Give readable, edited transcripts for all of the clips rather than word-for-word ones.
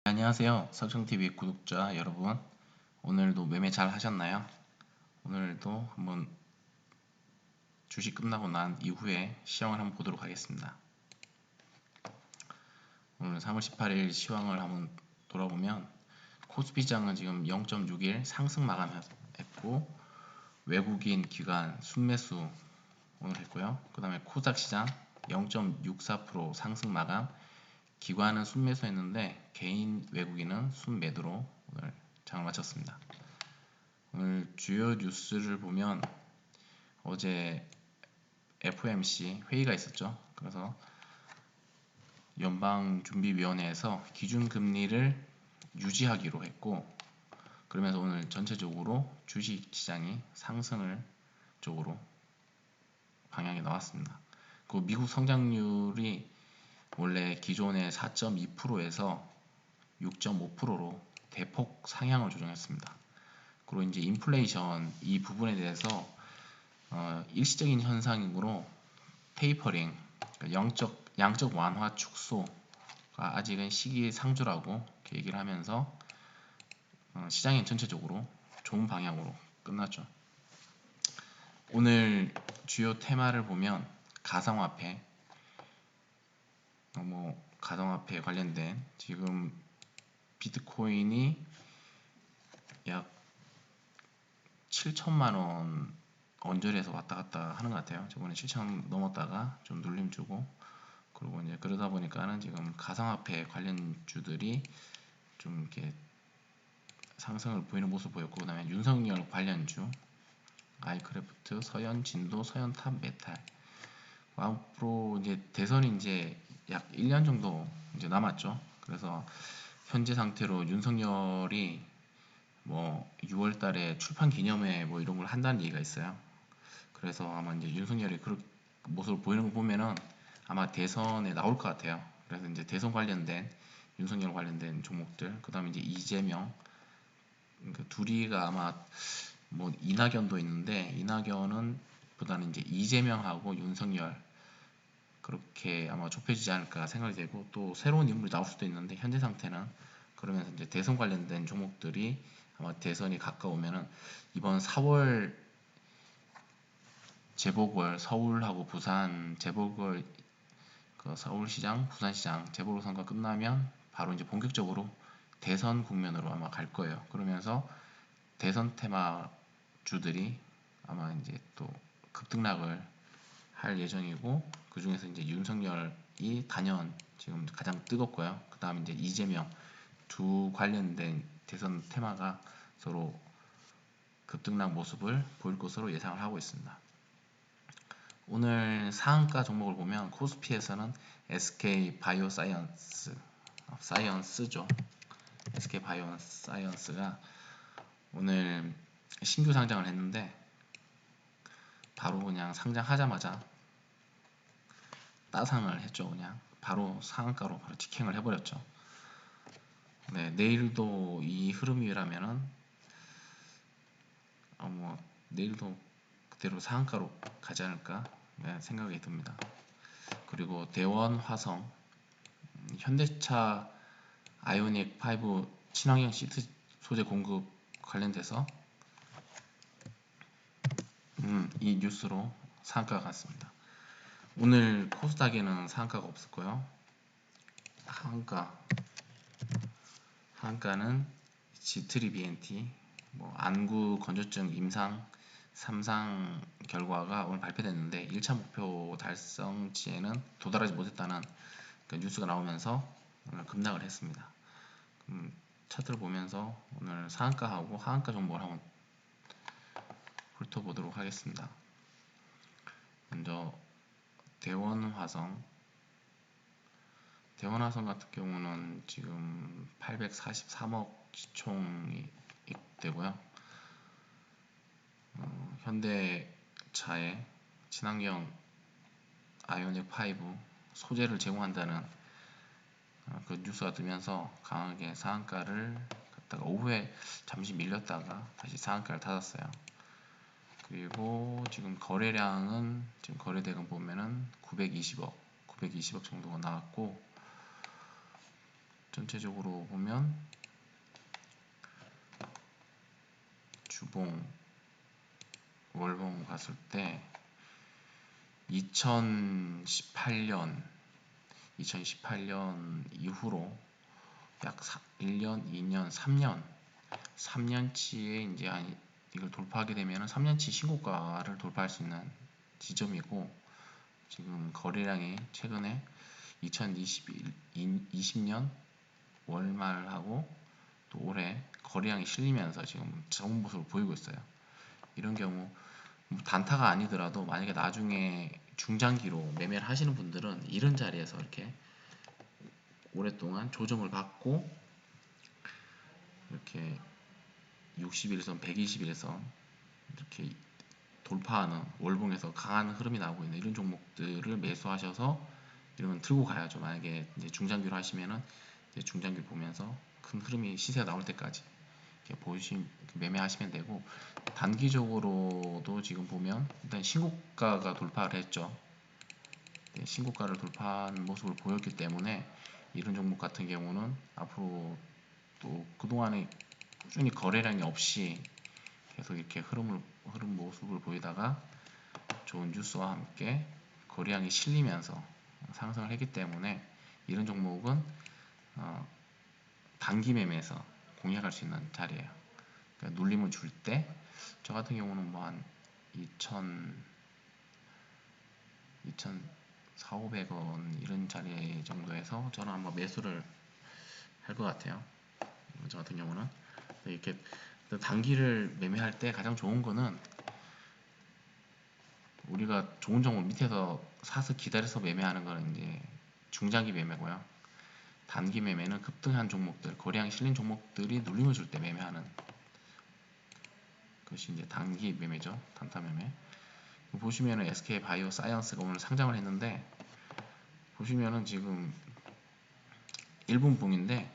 안녕하세요. 석정TV 구독자 여러분. 오늘도 매매 잘 하셨나요? 오늘도 한번 주식 끝나고 난 이후에 시황을 한번 보도록 하겠습니다. 오늘 3월 18일 시황을 한번 돌아보면 코스피장은 지금 0.6일 상승 마감했고 외국인 기관 순매수 오늘 했고요. 그 다음에 코스닥 시장 0.64% 상승 마감, 기관은 순매수 했는데 개인 외국인은 순매도로 오늘 장을 마쳤습니다. 오늘 주요 뉴스를 보면 어제 FOMC 회의가 있었죠. 그래서 연방준비위원회에서 기준금리를 유지하기로 했고, 그러면서 오늘 전체적으로 주식시장이 상승을 쪽으로 방향이 나왔습니다. 그 미국 성장률이 원래 기존의 4.2%에서 6.5%로 대폭 상향을 조정했습니다. 그리고 이제 인플레이션 이 부분에 대해서 일시적인 현상으로 테이퍼링, 양적 완화 축소가 아직은 시기상조라고 얘기를 하면서 시장이 전체적으로 좋은 방향으로 끝났죠. 오늘 주요 테마를 보면 가상화폐, 가상화폐 관련된 지금 비트코인이 약 7천만원 언저리에서 왔다 갔다 하는 것 같아요. 저번에 7천 넘었다가 좀 눌림 주고, 그리고 이제 그러다 보니까는 지금 가상화폐 관련주들이 좀 이렇게 상승을 보이는 모습 보였고, 그다음에 윤석열 관련주 아이크래프트, 서현진도, 서현탑, 메탈. 앞으로 이제 대선이 이제 약 1년 정도 이제 남았죠. 그래서 현재 상태로 윤석열이 6월 달에 출판 기념회 이런 걸 한다는 얘기가 있어요. 그래서 아마 이제 윤석열이 그런 모습을 보이는 거 보면은 아마 대선에 나올 것 같아요. 그래서 이제 대선 관련된 윤석열 관련된 종목들, 그다음에 이제 이재명, 그 둘이가 아마 이낙연도 있는데 이낙연은 보다는 이제 이재명하고 윤석열 그렇게 아마 좁혀지지 않을까 생각이 되고, 또 새로운 인물이 나올 수도 있는데 현재 상태는 그러면서 이제 대선 관련된 종목들이 아마 대선이 가까우면은 이번 4월 재보궐 서울하고 부산 재보궐, 그 서울시장, 부산시장 재보궐선거 끝나면 바로 이제 본격적으로 대선 국면으로 아마 갈 거예요. 그러면서 대선 테마 주들이 아마 이제 또 급등락을 할 예정이고, 그 중에서 이제 윤석열이 단연 지금 가장 뜨겁고요. 그 다음 이제 이재명, 두 관련된 대선 테마가 서로 급등락 모습을 보일 것으로 예상을 하고 있습니다. 오늘 상한가 종목을 보면 코스피에서는 SK 바이오사이언스죠. SK 바이오사이언스가 오늘 신규 상장을 했는데 바로 그냥 상장하자마자 따상을 했죠. 그냥 바로 상한가로 바로 직행을 해버렸죠. 네, 내일도 이 흐름이라면은 내일도 그대로 상한가로 가지 않을까 생각이 듭니다. 그리고 대원화성, 현대차 아이오닉 5 친환경 시트 소재 공급 관련돼서 이 뉴스로 상한가가 갔습니다. 오늘 코스닥에는 상한가가 없었고요. 하한가는 G3BNT 안구 건조증 임상 3상 결과가 오늘 발표됐는데 1차 목표 달성치에는 도달하지 못했다는 그 뉴스가 나오면서 오늘 급락을 했습니다. 차트를 보면서 오늘 상한가하고 하한가 종목을 한번 훑어보도록 하겠습니다. 먼저 대원화성 같은 경우는 지금 843억 시총이 되고요. 현대차의 친환경 아이오닉 5 소재를 제공한다는 그 뉴스가 뜨면서 강하게 상한가를 갔다가 오후에 잠시 밀렸다가 다시 상한가를 닫았어요. 그리고 지금 거래량은 지금 거래대금 보면은 920억 정도가 나왔고, 전체적으로 보면 주봉, 월봉 봤을 때 2018년 이후로 약 1년, 2년, 3년치에 이제 이걸 돌파하게 되면 3년치 신고가를 돌파할 수 있는 지점이고, 지금 거래량이 최근에 2020년 월말하고 또 올해 거래량이 실리면서 지금 좋은 모습을 보이고 있어요. 이런 경우 단타가 아니더라도 만약에 나중에 중장기로 매매를 하시는 분들은 이런 자리에서 이렇게 오랫동안 조정을 받고 이렇게 60일선, 120일선 이렇게 돌파하는 월봉에서 강한 흐름이 나오고 있는 이런 종목들을 매수하셔서 이러면 들고 가야죠. 만약에 이제 중장기로 하시면은 이제 중장기 보면서 큰 흐름이 시세가 나올 때까지 매매하시면 되고, 단기적으로도 지금 보면 일단 신고가가 돌파를 했죠. 신고가를 돌파한 모습을 보였기 때문에 이런 종목 같은 경우는 앞으로 또 그동안에 꾸준히 거래량이 없이 계속 이렇게 흐름 모습을 보이다가 좋은 뉴스와 함께 거래량이 실리면서 상승을 했기 때문에 이런 종목은 단기 매매에서 공략할 수 있는 자리예요. 그러니까 눌림을 줄 때 저 같은 경우는 뭐 한 2,400~500원 이런 자리 정도에서 저는 아마 매수를 할 것 같아요. 저 같은 경우는 이렇게 단기를 매매할 때 가장 좋은 거는 우리가 좋은 종목 밑에서 사서 기다려서 매매하는 거는 이제 중장기 매매고요. 단기 매매는 급등한 종목들, 거래량이 실린 종목들이 눌림을 줄 때 매매하는 것이 이제 단기 매매죠. 단타 매매. 보시면은 SK 바이오 사이언스가 오늘 상장을 했는데, 보시면은 지금 1분 봉인데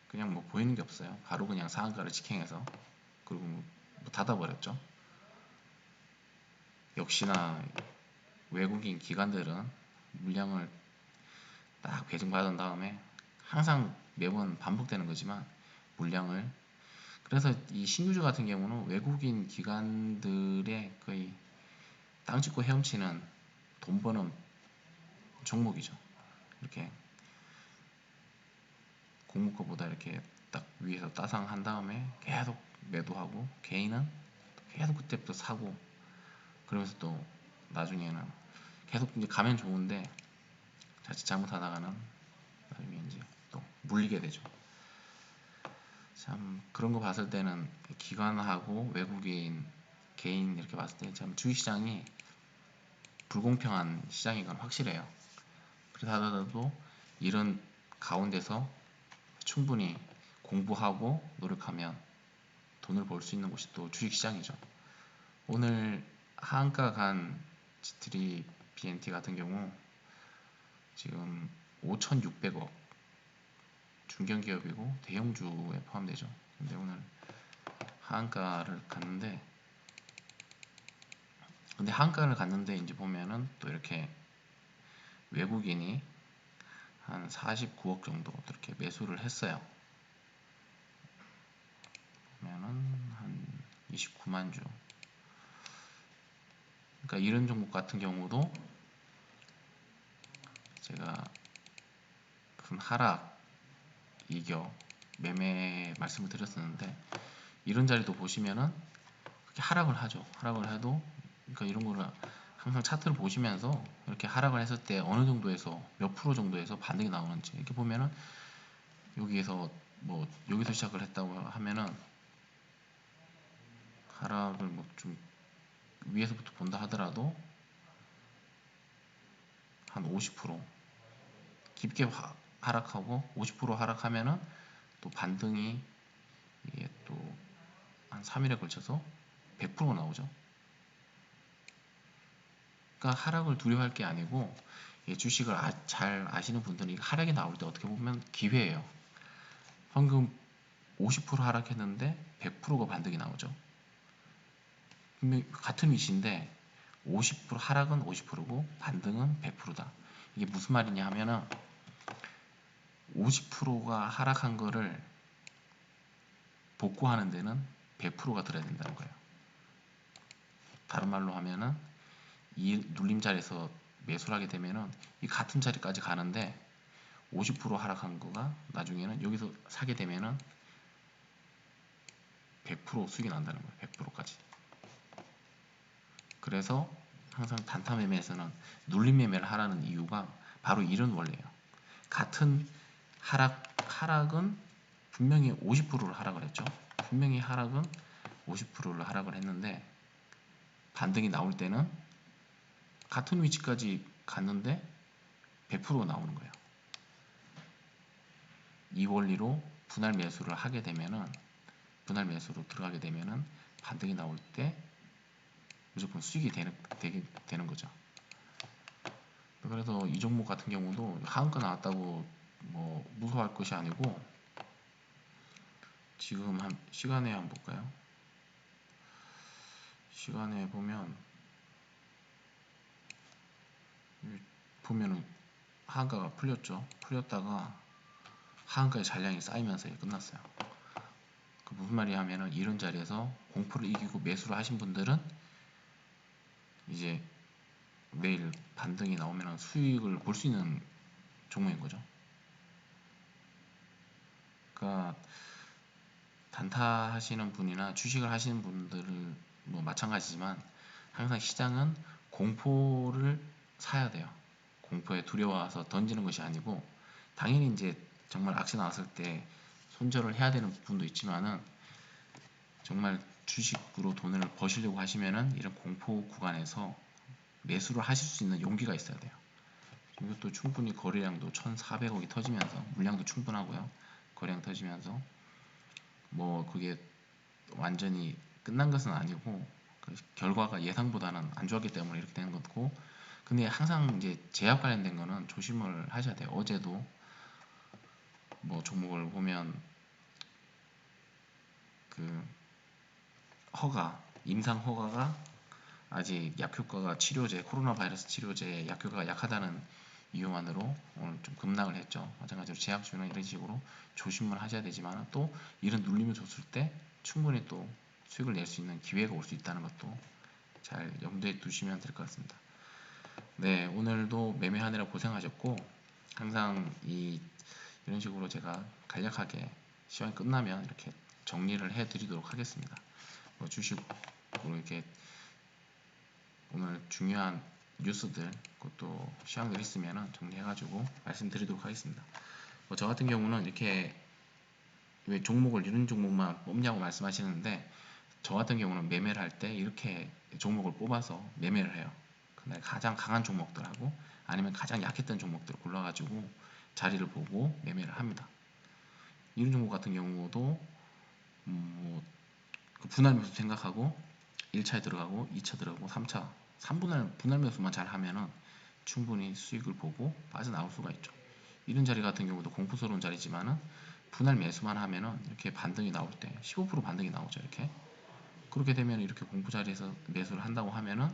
그냥 뭐 보이는 게 없어요. 바로 그냥 상한가를 직행해서 그리고 뭐 닫아버렸죠. 역시나 외국인 기관들은 물량을 딱 배정받은 다음에 항상 매번 반복되는 거지만 물량을, 그래서 이 신규주 같은 경우는 외국인 기관들의 거의 땅 짚고 헤엄치는 돈 버는 종목이죠. 이렇게 공모가보다 이렇게 딱 위에서 따상한 다음에 계속 매도하고, 개인은 계속 그때부터 사고, 그러면서 또 나중에는 계속 이제 가면 좋은데 자칫 잘못하다가는 나중에 이제 또 물리게 되죠. 참 그런 거 봤을 때는 기관하고 외국인, 개인 이렇게 봤을 때 참 주식시장이 불공평한 시장인 건 확실해요. 그래서 하더라도 이런 가운데서 충분히 공부하고 노력하면 돈을 벌 수 있는 곳이 또 주식시장이죠. 오늘 하한가 간 G3 BNT 같은 경우 지금 5,600억, 중견기업이고 대형주에 포함되죠. 근데 오늘 하한가를 갔는데, 이제 보면은 또 이렇게 외국인이 한 49억 정도 이렇게 매수를 했어요. 보면은 한 29만 주. 그러니까 이런 종목 같은 경우도 제가 큰 하락, 이격, 매매 말씀을 드렸었는데, 이런 자리도 보시면은 그렇게 하락을 하죠. 하락을 해도, 그러니까 이런 거를 항상 차트를 보시면서 이렇게 하락을 했을 때 어느 정도에서 몇 프로 정도에서 반등이 나오는지 이렇게 보면은, 여기서 시작을 했다고 하면은 하락을 뭐 좀 위에서부터 본다 하더라도 한 50% 깊게 하락하고 50% 하락하면은 또 반등이 이게 또 한 3일에 걸쳐서 100% 나오죠. 그러니까 하락을 두려워할 게 아니고, 주식을 잘 아시는 분들은 하락이 나올 때 어떻게 보면 기회예요. 방금 50% 하락했는데 100%가 반등이 나오죠. 같은 위치인데 50% 하락은 50%고 반등은 100%다. 이게 무슨 말이냐 하면은 50%가 하락한 거를 복구하는 데는 100%가 들어야 된다는 거예요. 다른 말로 하면은 이 눌림 자리에서 매수를 하게 되면은 이 같은 자리까지 가는데 50% 하락한 거가 나중에는 여기서 사게 되면은 100% 수익이 난다는 거예요. 100%까지. 그래서 항상 단타 매매에서는 눌림 매매를 하라는 이유가 바로 이런 원리예요. 같은 하락은 분명히 50%를 하락을 했죠. 분명히 하락은 50%를 하락을 했는데 반등이 나올 때는 같은 위치까지 갔는데 100%가 나오는 거예요. 이 원리로 분할 매수를 하게 되면은, 분할 매수로 들어가게 되면은 반등이 나올 때 무조건 수익이 되는 거죠. 그래서 이 종목 같은 경우도 하한가 나왔다고 뭐 무서워할 것이 아니고, 지금 한 시간에 한번 볼까요? 시간에 보면은 하한가가 풀렸죠. 풀렸다가 하한가의 잔량이 쌓이면서 끝났어요. 그 무슨 말이야 하면은 이런 자리에서 공포를 이기고 매수를 하신 분들은 이제 내일 반등이 나오면 수익을 볼 수 있는 종목인 거죠. 그러니까 단타 하시는 분이나 주식을 하시는 분들은 뭐 마찬가지지만 항상 시장은 공포를 사야 돼요. 공포에 두려워서 던지는 것이 아니고, 당연히 이제 정말 악재 나왔을 때 손절을 해야 되는 부분도 있지만은 정말 주식으로 돈을 버시려고 하시면은 이런 공포 구간에서 매수를 하실 수 있는 용기가 있어야 돼요. 이것도 충분히 거래량도 1,400억이 터지면서 물량도 충분하고요. 거래량 터지면서 뭐 그게 완전히 끝난 것은 아니고 그 결과가 예상보다는 안 좋았기 때문에 이렇게 되는 거고, 근데 항상 이제 제약 관련된 거는 조심을 하셔야 돼요. 어제도 뭐 종목을 보면 그 임상 허가가 아직 약효과가 치료제, 코로나 바이러스 치료제 약효과가 약하다는 이유만으로 오늘 좀 급락을 했죠. 마찬가지로 제약주는 이런 식으로 조심을 하셔야 되지만, 또 이런 눌림을 줬을 때 충분히 또 수익을 낼 수 있는 기회가 올 수 있다는 것도 잘 염두에 두시면 될 것 같습니다. 네, 오늘도 매매하느라 고생하셨고, 항상 이런 식으로 제가 간략하게 시간이 끝나면 이렇게 정리를 해 드리도록 하겠습니다. 뭐 주식으로 이렇게 오늘 중요한 뉴스들, 그것도 시황들 있으면 정리해가지고 말씀드리도록 하겠습니다. 저 같은 경우는 이렇게 왜 종목을 이런 종목만 뽑냐고 말씀하시는데, 저 같은 경우는 매매를 할 때 이렇게 종목을 뽑아서 매매를 해요. 그날 가장 강한 종목들하고 아니면 가장 약했던 종목들을 골라가지고 자리를 보고 매매를 합니다. 이런 종목 같은 경우도 그 분할 매수 생각하고 1차에 들어가고 2차 들어가고 3차 3분할 분할 매수만 잘 하면은 충분히 수익을 보고 빠져나올 수가 있죠. 이런 자리 같은 경우도 공포스러운 자리지만은 분할 매수만 하면은 이렇게 반등이 나올 때 15% 반등이 나오죠. 이렇게 그렇게 되면 이렇게 공포 자리에서 매수를 한다고 하면은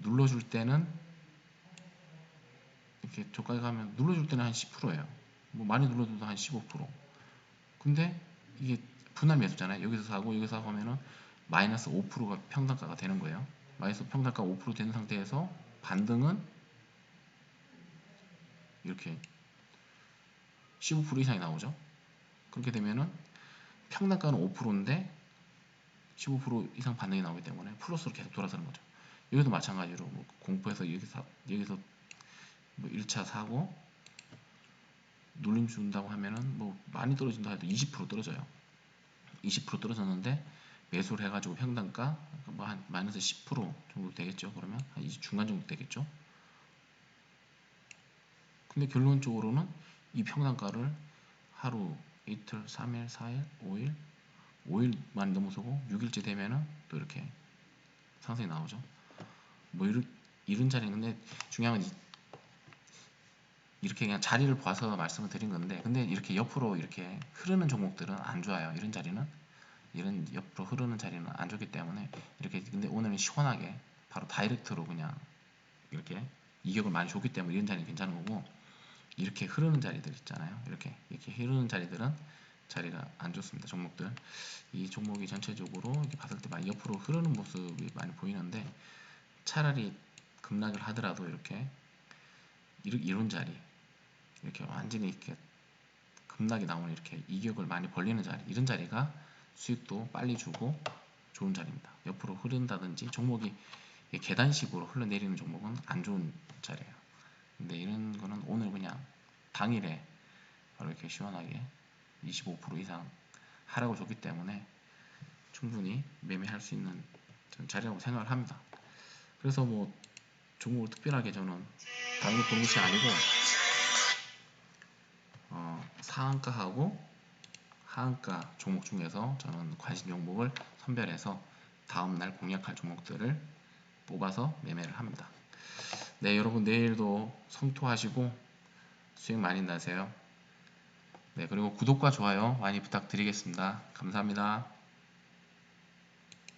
눌러줄 때는 이렇게 저까지 가면 눌러줄 때는 한 10%예요. 뭐 많이 눌러줘도 한 15%. 근데 이게 분할 매수잖아요. 여기서 사고 여기서 사고 하면은 마이너스 5%가 평단가가 되는 거예요. 마이너스 평단가 5% 되는 상태에서 반등은 이렇게 15% 이상이 나오죠. 그렇게 되면은 평단가는 5%인데 15% 이상 반등이 나오기 때문에 플러스로 계속 돌아서는 거죠. 여기도 마찬가지로 뭐 공포해서 여기서 뭐 1차 사고 눌림 준다고 하면은 뭐 많이 떨어진다 해도 20% 떨어져요. 20% 떨어졌는데 매수를 해가지고 평단가 뭐 한 마이너스 10% 정도 되겠죠. 그러면 한 중간 정도 되겠죠. 근데 결론적으로는 이 평단가를 하루, 이틀, 3일, 4일, 5일, 5일만 넘어서고 6일째 되면은 또 이렇게 상승이 나오죠. 뭐 이런 자리는, 근데 중요한 건 이렇게 그냥 자리를 봐서 말씀을 드린 건데, 근데 이렇게 옆으로 이렇게 흐르는 종목들은 안 좋아요. 이런 자리는, 이런 옆으로 흐르는 자리는 안 좋기 때문에 이렇게, 근데 오늘은 시원하게 바로 다이렉트로 그냥 이렇게 이격을 많이 줬기 때문에 이런 자리는 괜찮은 거고, 이렇게 흐르는 자리들 있잖아요. 이렇게 흐르는 자리들은 자리가 안 좋습니다. 종목들. 이 종목이 전체적으로 이렇게 봤을 때 많이 옆으로 흐르는 모습이 많이 보이는데, 차라리 급락을 하더라도 이런 자리, 이렇게 완전히 이렇게 급락이 나오는, 이렇게 이격을 많이 벌리는 자리, 이런 자리가 수익도 빨리 주고 좋은 자리입니다. 옆으로 흐른다든지 종목이 계단식으로 흘러내리는 종목은 안 좋은 자리예요. 근데 이런 거는 오늘 그냥 당일에 바로 이렇게 시원하게 25% 이상 하락을 줬기 때문에 충분히 매매할 수 있는 자리라고 생각을 합니다. 그래서 뭐 종목을 특별하게 저는 다른 거 보는 것이 아니고, 상한가하고 하한가 종목 중에서 저는 관심 종목을 선별해서 다음날 공략할 종목들을 뽑아서 매매를 합니다. 네, 여러분 내일도 성투하시고 수익 많이 나세요. 네, 그리고 구독과 좋아요 많이 부탁드리겠습니다. 감사합니다.